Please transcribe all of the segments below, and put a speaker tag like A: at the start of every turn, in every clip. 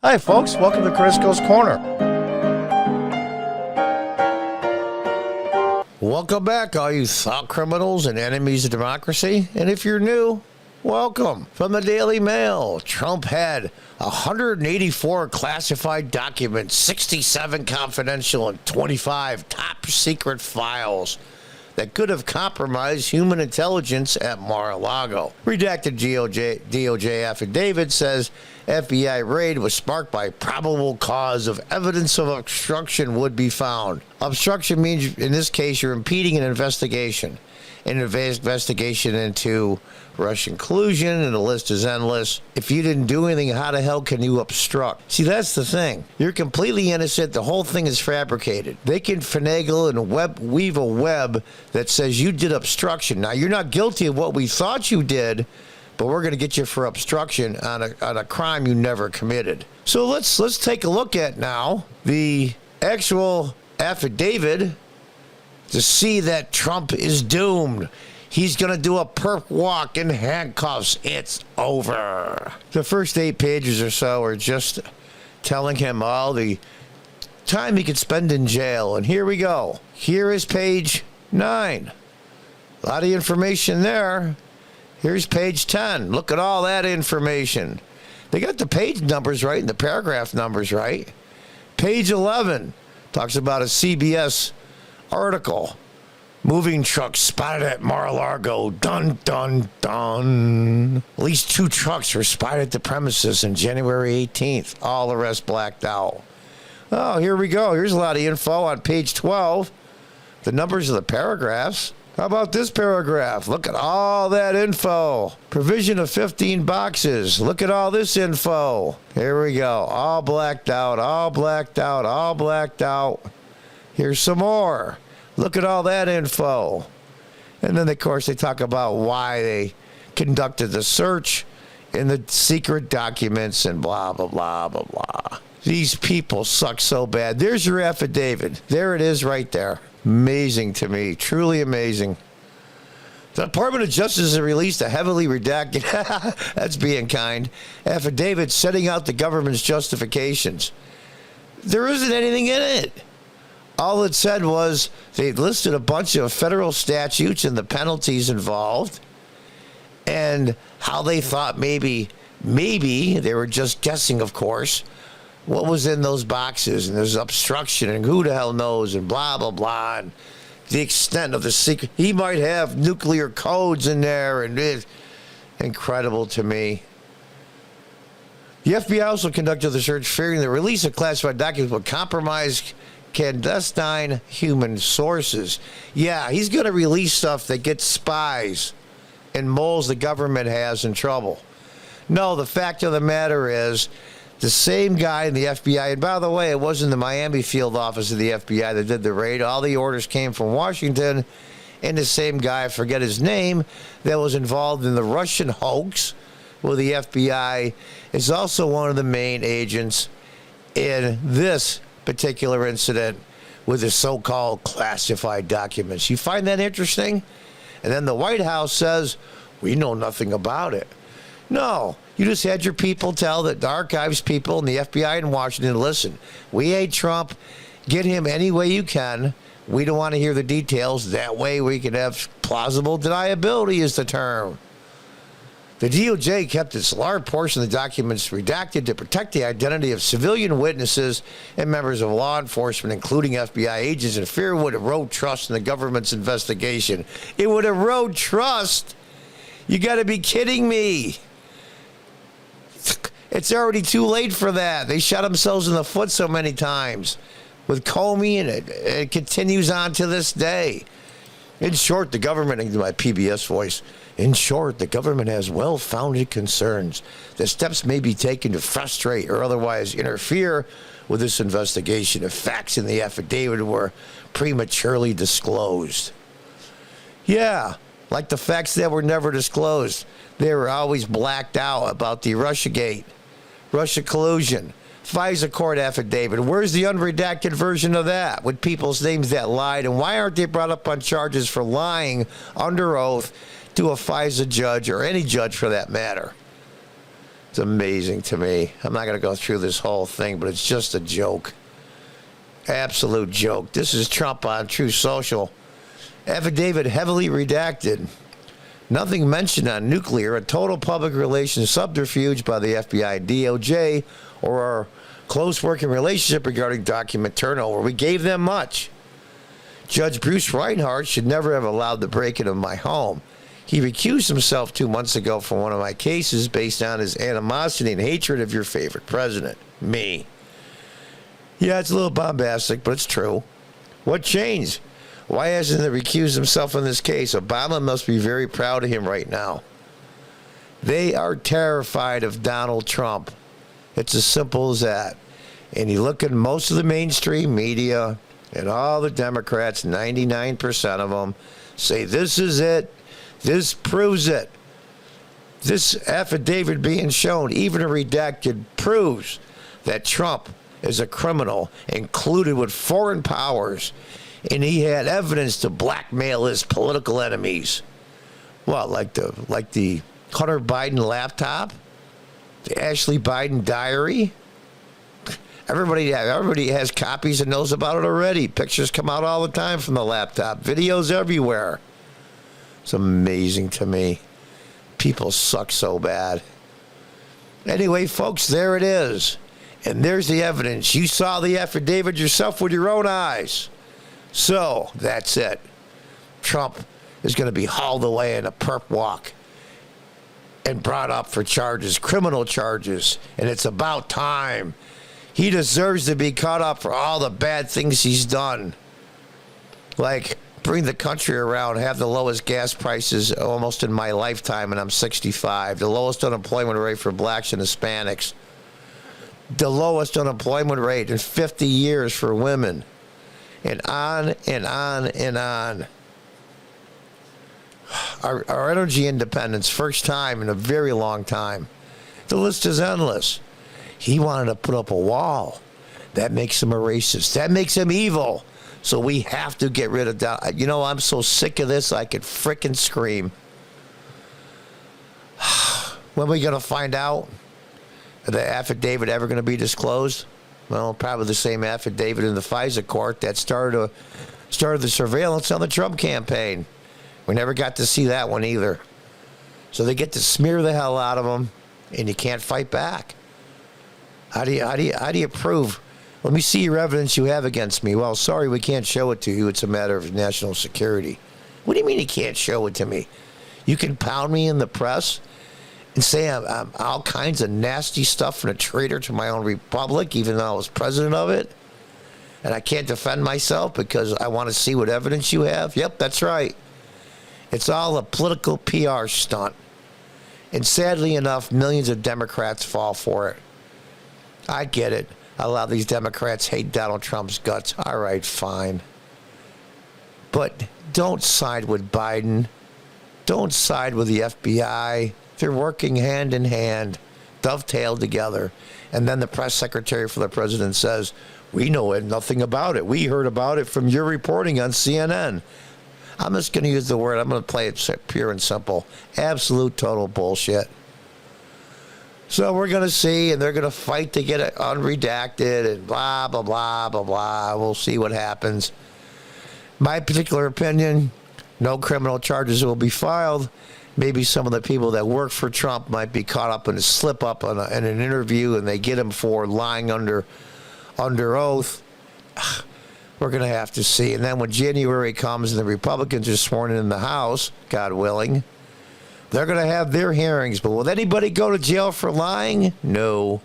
A: Hi, folks. Welcome to Crisco's Corner. Welcome back, all you thought criminals and enemies of democracy. And if you're new, welcome. From the Daily Mail, Trump had 184 classified documents, 67 confidential, and 25 top secret files that could have compromised human intelligence at Mar-a-Lago. Redacted DOJ affidavit says FBI raid was sparked by probable cause of evidence of obstruction would be found. Obstruction means, in this case, you're impeding an investigation. An investigation into Russian collusion, and the list is endless. If you didn't do anything, how the hell can you obstruct? See, that's the thing. You're completely innocent. The whole thing is fabricated. They can finagle and weave a web that says you did obstruction. Now, you're not guilty of what we thought you did, but we're going to get you for obstruction on a crime you never committed. So let's take a look at now the actual affidavit to see that Trump is doomed. He's going to do a perp walk in handcuffs. It's over. The first 8 pages or so are just telling him all the time he could spend in jail. And here we go. Here is page 9. A lot of information there. Here's page 10. Look at all that information. They got the page numbers right and the paragraph numbers right. Page 11 talks about a CBS article. Moving trucks spotted at Mar-a-Lago. Dun, dun, dun. At least 2 trucks were spotted at the premises on January 18th. All the rest blacked out. Oh, here we go. Here's a lot of info on page 12. The numbers of the paragraphs. How about this paragraph? Look at all that info. Provision of 15 boxes. Look at all this info. Here we go. All blacked out, all blacked out, all blacked out. Here's some more. Look at all that info. And then, of course, they talk about why they conducted the search in the secret documents and blah, blah, blah, blah, blah. These people suck so bad. There's your affidavit. There it is right there. Amazing to me. Truly amazing. The Department of Justice has released a heavily redacted, that's being kind, affidavit setting out the government's justifications. There isn't anything in it. All it said was they listed a bunch of federal statutes and the penalties involved and how they thought maybe they were just guessing, of course, what was in those boxes, and there's obstruction and who the hell knows and blah, blah, blah, and the extent of the secret. He might have nuclear codes in there, and it's incredible to me. The FBI also conducted the search fearing the release of classified documents would compromise clandestine human sources. Yeah, he's going to release stuff that gets spies and moles the government has in trouble. No, the fact of the matter is the same guy in the FBI, and by the way, it wasn't the Miami field office of the FBI that did the raid. All the orders came from Washington, and the same guy, I forget his name, that was involved in the Russian hoax with the FBI is also one of the main agents in this particular incident with the so-called classified documents. You find that interesting? And then the White House says, we know nothing about it. No, you just had your people tell the archives people and the FBI in Washington, listen, we hate Trump. Get him any way you can. We don't want to hear the details. That way we can have plausible deniability is the term. The DOJ kept its large portion of the documents redacted to protect the identity of civilian witnesses and members of law enforcement, including FBI agents, in fear it would erode trust in the government's investigation. It would erode trust? You got to be kidding me. It's already too late for that. They shot themselves in the foot so many times with Comey, and it continues on to this day. In short, the government, in my PBS voice, in short, the government has well-founded concerns that steps may be taken to frustrate or otherwise interfere with this investigation if facts in the affidavit were prematurely disclosed. Yeah, like the facts that were never disclosed. They were always blacked out about the Russiagate, Russia collusion, FISA court affidavit. Where's the unredacted version of that with people's names that lied? And why aren't they brought up on charges for lying under oath to a FISA judge or any judge for that matter? It's amazing to me. I'm not going to go through this whole thing, but it's just a joke. Absolute joke. This is Trump on Truth Social. Affidavit heavily redacted. Nothing mentioned on nuclear, a total public relations subterfuge by the FBI and DOJ, or our close working relationship regarding document turnover. We gave them much. Judge Bruce Reinhardt should never have allowed the break-in of my home. He recused himself 2 months ago from one of my cases based on his animosity and hatred of your favorite president, me. Yeah, it's a little bombastic, but it's true. What changed? Why hasn't he recused himself in this case? Obama must be very proud of him right now. They are terrified of Donald Trump. It's as simple as that. And you look at most of the mainstream media and all the Democrats, 99% of them, say this is it. This proves it. This affidavit being shown, even a redacted, proves that Trump is a criminal included with foreign powers, and he had evidence to blackmail his political enemies. What, like the Hunter Biden laptop? The Ashley Biden diary? Everybody has copies and knows about it already. Pictures come out all the time from the laptop. Videos everywhere. It's amazing to me. People suck so bad. Anyway, folks, there it is. And there's the evidence. You saw the affidavit yourself with your own eyes. So, that's it. Trump is going to be hauled away in a perp walk and brought up for charges, criminal charges. And it's about time. He deserves to be caught up for all the bad things he's done. Like bring the country around, have the lowest gas prices almost in my lifetime, and I'm 65. The lowest unemployment rate for blacks and Hispanics. The lowest unemployment rate in 50 years for women. And on and on and on. Our energy independence, first time in a very long time. The list is endless. He wanted to put up a wall. That makes him a racist. That makes him evil. So we have to get rid of that. You know, I'm so sick of this, I could frickin' scream. When are we going to find out? Is the affidavit ever going to be disclosed? Well, probably the same affidavit in the FISA court that started the surveillance on the Trump campaign. We never got to see that one either. So they get to smear the hell out of them, and you can't fight back. How do you prove? Let me see your evidence you have against me. Well, sorry, we can't show it to you. It's a matter of national security. What do you mean you can't show it to me? You can pound me in the press and say I'm all kinds of nasty stuff and a traitor to my own republic, even though I was president of it, and I can't defend myself because I want to see what evidence you have? Yep, that's right. It's all a political PR stunt. And sadly enough, millions of Democrats fall for it. I get it. A lot of these Democrats hate Donald Trump's guts. All right, fine. But don't side with Biden. Don't side with the FBI. They're working hand in hand, dovetailed together. And then the press secretary for the president says, we know nothing about it. We heard about it from your reporting on CNN. I'm just going to use the word. I'm going to play it pure and simple. Absolute total bullshit. So we're going to see, and they're going to fight to get it unredacted and blah, blah, blah, blah, blah. We'll see what happens. My particular opinion, no criminal charges will be filed. Maybe some of the people that work for Trump might be caught up in a slip-up in an interview, and they get him for lying under oath. We're going to have to see. And then when January comes and the Republicans are sworn in the House, God willing, they're going to have their hearings. But will anybody go to jail for lying? No.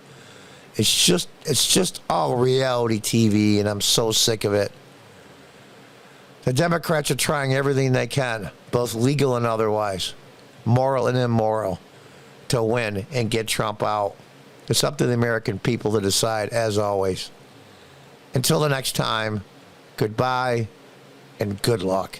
A: It's just all reality TV, and I'm so sick of it. The Democrats are trying everything they can, both legal and otherwise, moral and immoral, to win and get Trump out. It's up to the American people to decide, as always. Until the next time, goodbye and good luck.